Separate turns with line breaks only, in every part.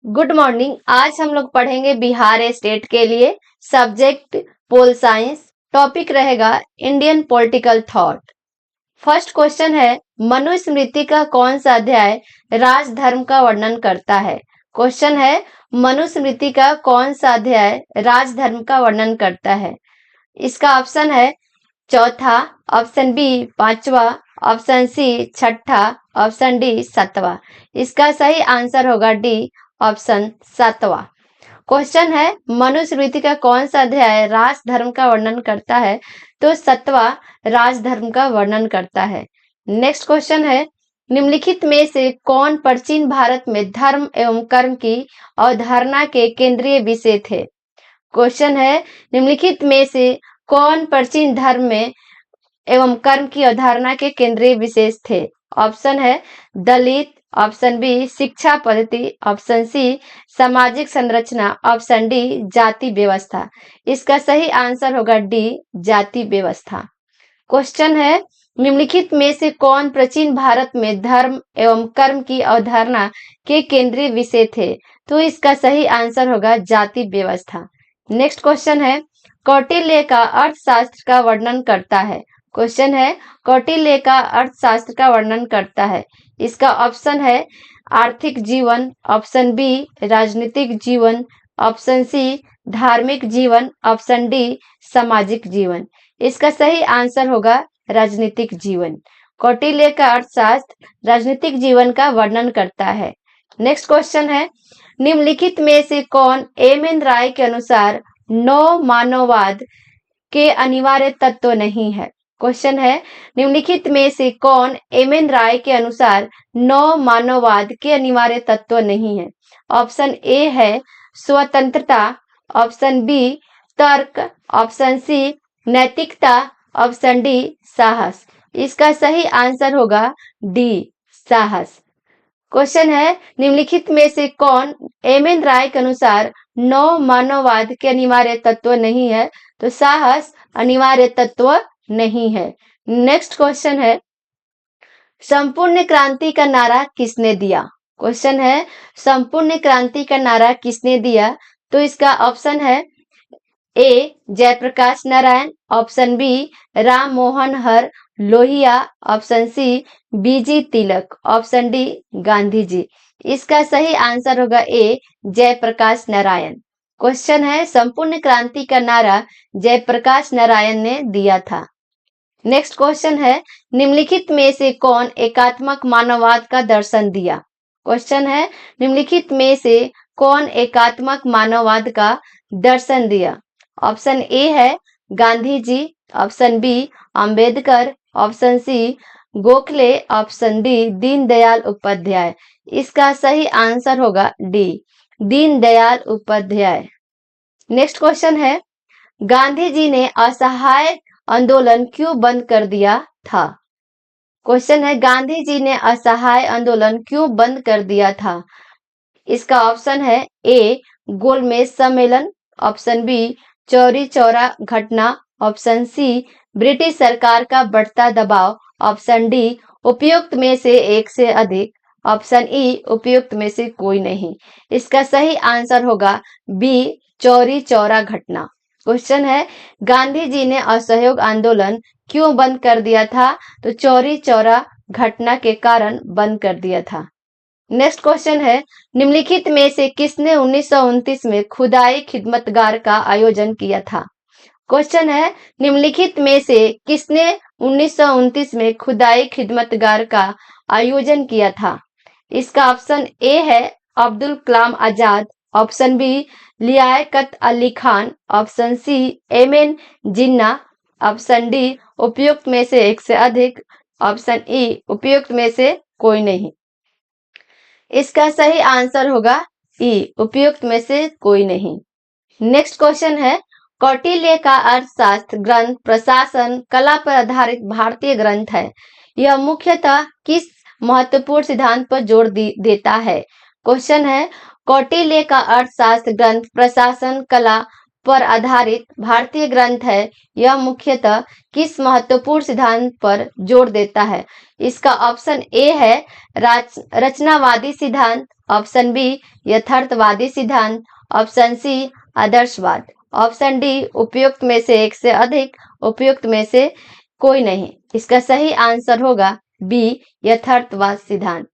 Good morning. आज हम लोग पढ़ेंगे बिहार स्टेट के लिए सब्जेक्ट पोल साइंस। टॉपिक रहेगा Indian political thought. First question है, मनुस्मृति का कौन सा अध्याय राजधर्म का वर्णन करता है? क्वेश्चन है, मनुस्मृति का कौन सा अध्याय राजधर्म का वर्णन करता है? इसका ऑप्शन है चौथा, ऑप्शन बी पांचवा, ऑप्शन सी छठा, ऑप्शन डी सातवां। इसका सही आंसर होगा डी, ऑप्शन सातवां। क्वेश्चन है, मनुस्मृति का कौन सा अध्याय राजधर्म का वर्णन करता है? तो सातवां राजधर्म का वर्णन करता है। नेक्स्ट क्वेश्चन है, निम्नलिखित में से कौन प्राचीन भारत में धर्म एवं कर्म की अवधारणा के केंद्रीय विषय थे? क्वेश्चन है, निम्नलिखित में से कौन प्राचीन धर्म में एवं कर्म की अवधारणा के केंद्रीय विशेष थे? ऑप्शन है दलित, ऑप्शन बी शिक्षा पद्धति, ऑप्शन सी सामाजिक संरचना, ऑप्शन डी जाति व्यवस्था। इसका सही आंसर होगा डी, जाति व्यवस्था। क्वेश्चन है, निम्नलिखित में से कौन प्राचीन भारत में धर्म एवं कर्म की अवधारणा के केंद्रीय विषय थे? तो इसका सही आंसर होगा जाति व्यवस्था। नेक्स्ट क्वेश्चन है, कौटिल्य का अर्थशास्त्र का वर्णन करता है। क्वेश्चन है, कौटिल्य का अर्थशास्त्र का वर्णन करता है। इसका ऑप्शन है आर्थिक जीवन, ऑप्शन बी राजनीतिक जीवन, ऑप्शन सी धार्मिक जीवन, ऑप्शन डी सामाजिक जीवन। इसका सही आंसर होगा राजनीतिक जीवन। कौटिल्य का अर्थशास्त्र राजनीतिक जीवन का वर्णन करता है। नेक्स्ट क्वेश्चन है, निम्नलिखित में से कौन एम एन राय के अनुसार नव मानववाद के अनिवार्य तत्व नहीं है? क्वेश्चन है, निम्नलिखित में से कौन एम एन राय के अनुसार नव मानववाद के अनिवार्य तत्व नहीं है? ऑप्शन ए है स्वतंत्रता, ऑप्शन बी तर्क, ऑप्शन सी नैतिकता, ऑप्शन डी साहस। इसका सही आंसर होगा डी, साहस। क्वेश्चन है, निम्नलिखित में से कौन एम एन राय के अनुसार नव मानववाद के अनिवार्य तत्व नहीं है? तो साहस अनिवार्य तत्व नहीं है। नेक्स्ट क्वेश्चन है, संपूर्ण क्रांति का नारा किसने दिया? क्वेश्चन है, संपूर्ण क्रांति का नारा किसने दिया? तो इसका ऑप्शन है ए Jayaprakash Narayan, option B Ram Manohar Lohia, option C बीजी तिलक, ऑप्शन डी गांधी जी। इसका सही आंसर होगा ए जयप्रकाश नारायण। क्वेश्चन है, संपूर्ण क्रांति का नारा जयप्रकाश नारायण ने दिया था। नेक्स्ट क्वेश्चन है, निम्नलिखित में से कौन एकात्मक मानववाद का दर्शन दिया? क्वेश्चन है, निम्नलिखित में से कौन एकात्मक मानववाद का दर्शन दिया? ऑप्शन ए है Gandhi ji, option B Ambedkar, option C Gokhale, option D Deendayal Upadhyay. इसका सही आंसर होगा D, Deendayal Upadhyay. Next question है, गांधी जी ने असहाय आंदोलन क्यों बंद कर दिया था? क्वेश्चन है, गांधी जी ने असहाय आंदोलन क्यों बंद कर दिया था? इसका ऑप्शन है ए गोलमेज सम्मेलन, ऑप्शन बी चौरी चौरा घटना, ऑप्शन सी ब्रिटिश सरकार का बढ़ता दबाव, ऑप्शन डी उपयुक्त में से एक से अधिक, ऑप्शन ई उपयुक्त में से कोई नहीं। इसका सही आंसर होगा बी चौरी चौरा घटना। क्वेश्चन है, गांधी जी ने असहयोग आंदोलन क्यों बंद कर दिया था? तो चौरी चौरा घटना के कारण बंद कर दिया था। नेक्स्ट क्वेश्चन है, निम्नलिखित में से किसने 1929 में खुदाई खिदमतगार का आयोजन किया था? क्वेश्चन है, निम्नलिखित में से किसने 1929 में खुदाई खिदमतगार का आयोजन किया था? इसका ऑप्शन ए है Abdul Kalam Azad, option B Liaquat Ali Khan, option C M N Jinnah, option D उपयुक्त में से एक से अधिक, ऑप्शन ई उपयुक्त में से कोई नहीं। इसका सही आंसर होगा ई, उपयुक्त में से कोई नहीं। नेक्स्ट क्वेश्चन है, कौटिल्य का अर्थशास्त्र ग्रंथ प्रशासन कला पर आधारित भारतीय ग्रंथ है। यह मुख्यतः किस महत्वपूर्ण सिद्धांत पर जोर देता है? क्वेश्चन है, कौटिल्य का अर्थशास्त्र ग्रंथ प्रशासन कला पर आधारित भारतीय ग्रंथ है, यह मुख्यतः किस महत्वपूर्ण सिद्धांत पर जोर देता है? इसका ऑप्शन ए है रचनावादी सिद्धांत, ऑप्शन बी यथार्थवादी सिद्धांत, ऑप्शन सी आदर्शवाद, ऑप्शन डी उपयुक्त में से एक से अधिक, उपयुक्त में से कोई नहीं। इसका सही आंसर होगा बी यथार्थवाद सिद्धांत।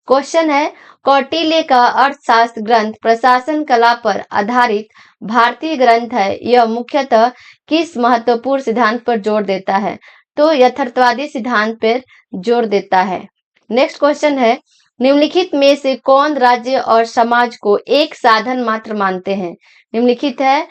क्वेश्चन है, कौटिल्य का अर्थशास्त्र ग्रंथ प्रशासन कला पर आधारित भारतीय ग्रंथ है, यह मुख्यतः किस महत्वपूर्ण सिद्धांत पर जोर देता है? तो यथार्थवादी सिद्धांत पर जोर देता है। नेक्स्ट क्वेश्चन है, निम्नलिखित में से कौन राज्य और समाज को एक साधन मात्र मानते हैं? निम्नलिखित है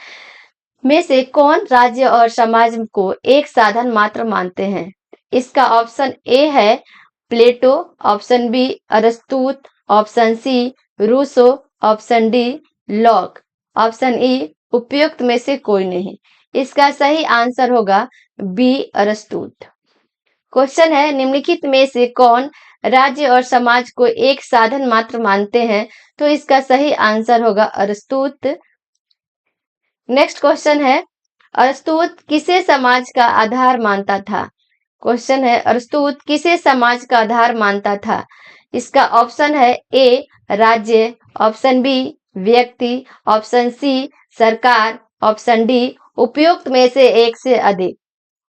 में से कौन राज्य और समाज को एक साधन मात्र मानते हैं? इसका ऑप्शन ए है प्लेटो, ऑप्शन बी अरस्तुत, option C Rousseau, option D Locke, option E उपयुक्त में से कोई नहीं। इसका सही आंसर होगा बी अरस्तुत। क्वेश्चन है, निम्नलिखित में से कौन राज्य और समाज को एक साधन मात्र मानते हैं? तो इसका सही आंसर होगा अरस्तुत। नेक्स्ट क्वेश्चन है, अरस्तुत किसे समाज का आधार मानता था? क्वेश्चन है, अरस्तुत किसे समाज का आधार मानता था? इसका ऑप्शन है ए राज्य, ऑप्शन बी व्यक्ति, ऑप्शन सी सरकार, ऑप्शन डी उपयुक्त में से एक से अधिक,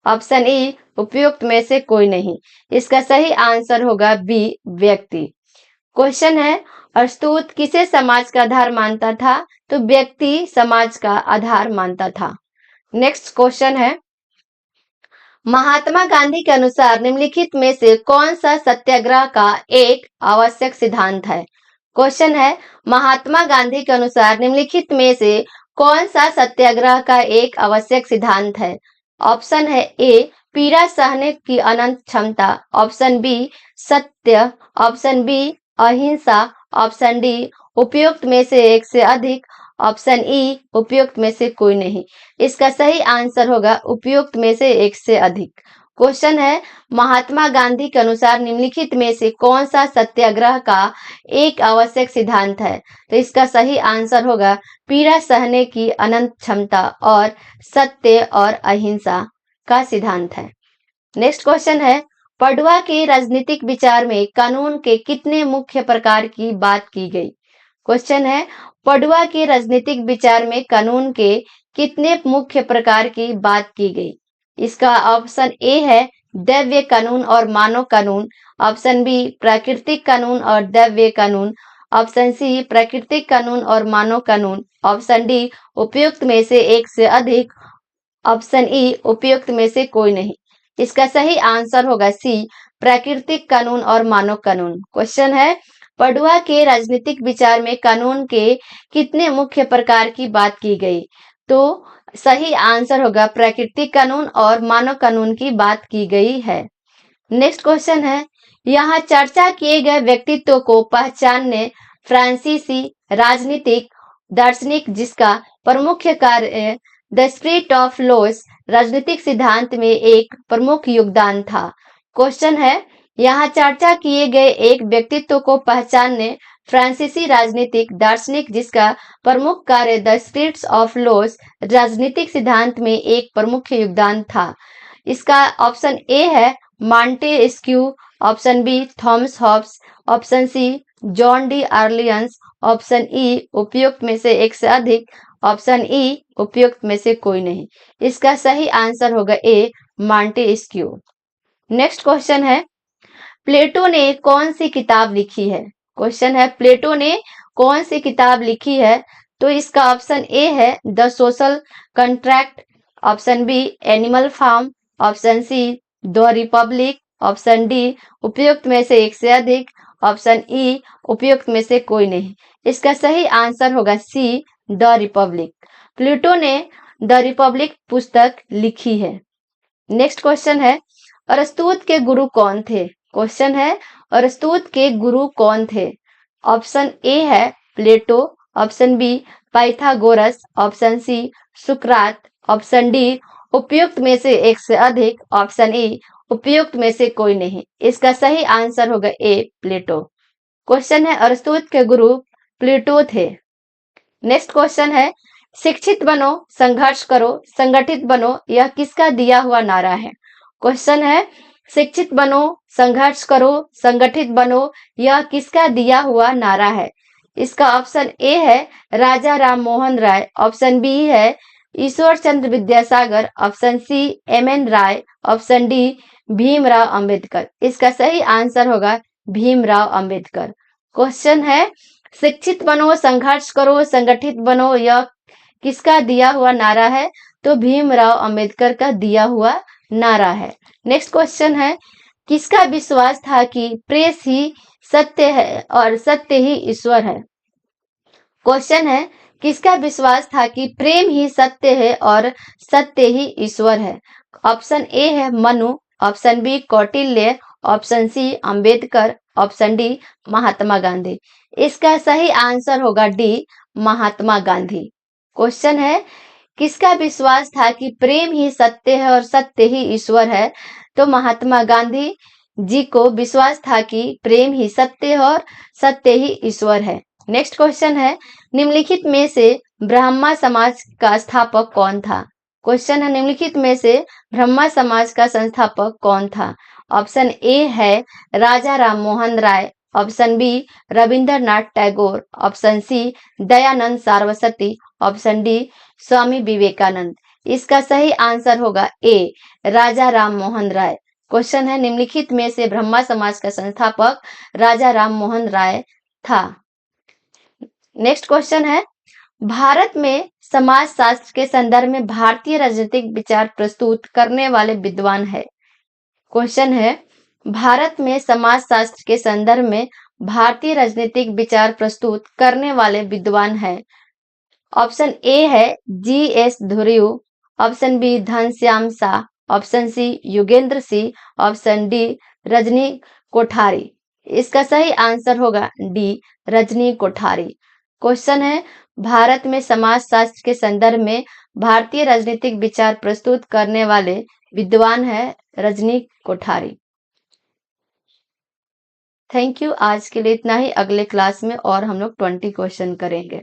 ऑप्शन ई उपयुक्त में से कोई नहीं। इसका सही आंसर होगा बी व्यक्ति। क्वेश्चन है, अरस्तुत किसे समाज का आधार मानता था? तो व्यक्ति समाज का आधार मानता था। नेक्स्ट क्वेश्चन है, महात्मा गांधी के अनुसार निम्नलिखित में से कौन सा सत्याग्रह का एक आवश्यक सिद्धांत है? क्वेश्चन है, महात्मा गांधी के अनुसार निम्नलिखित में से कौन सा सत्याग्रह का एक आवश्यक सिद्धांत है? ऑप्शन है ए पीड़ा सहने की अनंत क्षमता, ऑप्शन बी सत्य, ऑप्शन बी अहिंसा, ऑप्शन डी उपयुक्त में से एक से अधिक, ऑप्शन ई उपयुक्त में से कोई नहीं। इसका सही आंसर होगा उपयुक्त में से एक से अधिक। क्वेश्चन है, महात्मा गांधी के अनुसार निम्नलिखित में से कौन सा सत्याग्रह का एक आवश्यक सिद्धांत है? तो इसका सही आंसर होगा पीड़ा सहने की अनंत क्षमता और सत्य और अहिंसा का सिद्धांत है। नेक्स्ट क्वेश्चन है, पडुआ के राजनीतिक विचार में कानून के कितने मुख्य प्रकार की बात की गई? क्वेश्चन है, पडुआ के राजनीतिक विचार में कानून के कितने मुख्य प्रकार की बात की गई? इसका ऑप्शन ए है दैव्य कानून और मानव कानून, ऑप्शन बी प्राकृतिक कानून और दैव्य कानून, ऑप्शन सी प्राकृतिक कानून और मानव कानून, ऑप्शन डी उपयुक्त में से एक से अधिक, ऑप्शन ई उपयुक्त में से कोई नहीं। इसका सही आंसर होगा सी प्राकृतिक कानून और मानव कानून। क्वेश्चन है, पडुआ के राजनीतिक विचार में कानून के कितने मुख्य प्रकार की बात की गई? तो सही आंसर होगा प्राकृतिक कानून और मानव कानून की बात की गई है। नेक्स्ट क्वेश्चन है, यहाँ चर्चा किए गए व्यक्तित्व को पहचानने फ्रांसीसी राजनीतिक दार्शनिक जिसका प्रमुख कार्य द स्पिरिट ऑफ लॉस राजनीतिक सिद्धांत में एक प्रमुख योगदान था। क्वेश्चन है, यहाँ चर्चा किए गए एक व्यक्तित्व को पहचानने फ्रांसीसी राजनीतिक दार्शनिक जिसका प्रमुख कार्य द स्पिरिट्स ऑफ लॉस राजनीतिक सिद्धांत में एक प्रमुख योगदान था। इसका ऑप्शन ए है Montesquieu, option B Thomas Hobbes, option C John D Orleans, option E उपयुक्त में से एक से अधिक, ऑप्शन ई उपयुक्त में से कोई नहीं। इसका सही आंसर होगा ए मॉन्टेस्क्यू। नेक्स्ट क्वेश्चन है, प्लेटो ने कौन सी किताब लिखी है? क्वेश्चन है, प्लेटो ने कौन सी किताब लिखी है? तो इसका ऑप्शन ए है the social contract, option B animal farm, option C the republic, option D उपयुक्त में से एक से अधिक, ऑप्शन ई उपयुक्त में से कोई नहीं। इसका सही आंसर होगा सी द रिपब्लिक। प्लेटो ने द रिपब्लिक पुस्तक लिखी है। नेक्स्ट क्वेश्चन है, अरस्तुत के गुरु कौन थे? क्वेश्चन है, अरस्तुत के गुरु कौन थे? ऑप्शन ए है Plato, option B Pythagoras, option C सुकरात, ऑप्शन डी उपयुक्त में से एक से अधिक, ऑप्शन ई उपयुक्त में से कोई नहीं। इसका सही आंसर होगा ए प्लेटो। क्वेश्चन है, अरस्तुत के गुरु प्लेटो थे। नेक्स्ट क्वेश्चन है, शिक्षित बनो, संघर्ष करो, संगठित बनो, यह किसका दिया हुआ नारा है? क्वेश्चन है शिक्षित बनो, संघर्ष करो, संगठित बनो, यह किसका दिया हुआ नारा है? इसका ऑप्शन ए है राजा राम मोहन राय, ऑप्शन बी है Ishwar Chandra Vidyasagar, option C M.N.. राय, ऑप्शन डी भीमराव अंबेडकर। इसका सही आंसर होगा भीमराव अंबेडकर। क्वेश्चन है शिक्षित बनो, संघर्ष करो, संगठित बनो, यह किसका दिया हुआ नारा है? तो भीमराव अंबेडकर का दिया हुआ नारा है। नेक्स्ट क्वेश्चन है किसका विश्वास था कि प्रेस ही सत्य है और सत्य ही ईश्वर है? क्वेश्चन है किसका विश्वास था कि प्रेम ही सत्य है और सत्य ही ईश्वर है? ऑप्शन ए है Manu, option B Kautilya, option C Ambedkar, option D Mahatma Gandhi. इसका सही आंसर होगा डी महात्मा गांधी। क्वेश्चन है किसका विश्वास था कि प्रेम ही सत्य है और सत्य ही ईश्वर है? तो महात्मा गांधी जी को विश्वास था कि प्रेम ही सत्य है और सत्य ही ईश्वर है। नेक्स्ट क्वेश्चन है निम्नलिखित में से ब्रह्मा समाज का स्थापक कौन था? क्वेश्चन है निम्नलिखित में से ब्रह्मा समाज का संस्थापक कौन था? ऑप्शन ए है Raja Ram Mohan Roy, option B Rabindranath Tagore, option C Dayanand Saraswati, option D Swami Vivekananda. इसका सही आंसर होगा ए राजा राम मोहन राय। क्वेश्चन है निम्नलिखित में से ब्रह्मा समाज का संस्थापक राजा राम मोहन राय था। नेक्स्ट क्वेश्चन है भारत में समाज शास्त्र के संदर्भ में भारतीय राजनीतिक विचार प्रस्तुत करने वाले विद्वान है। क्वेश्चन है भारत में समाज शास्त्र के संदर्भ में भारतीय राजनीतिक विचार प्रस्तुत करने वाले विद्वान है। ऑप्शन ए है G S. Ghurye, option B Ghanshyam Shah, option C Yogendra Singh, option D Rajni Kothari. इसका सही आंसर होगा डी रजनी कोठारी। क्वेश्चन है भारत में समाज शास्त्र के संदर्भ में भारतीय राजनीतिक विचार प्रस्तुत करने वाले विद्वान है रजनी कोठारी। Thank you. आज के लिए इतना ही। अगले क्लास में और हम लोग 20 क्वेश्चन करेंगे।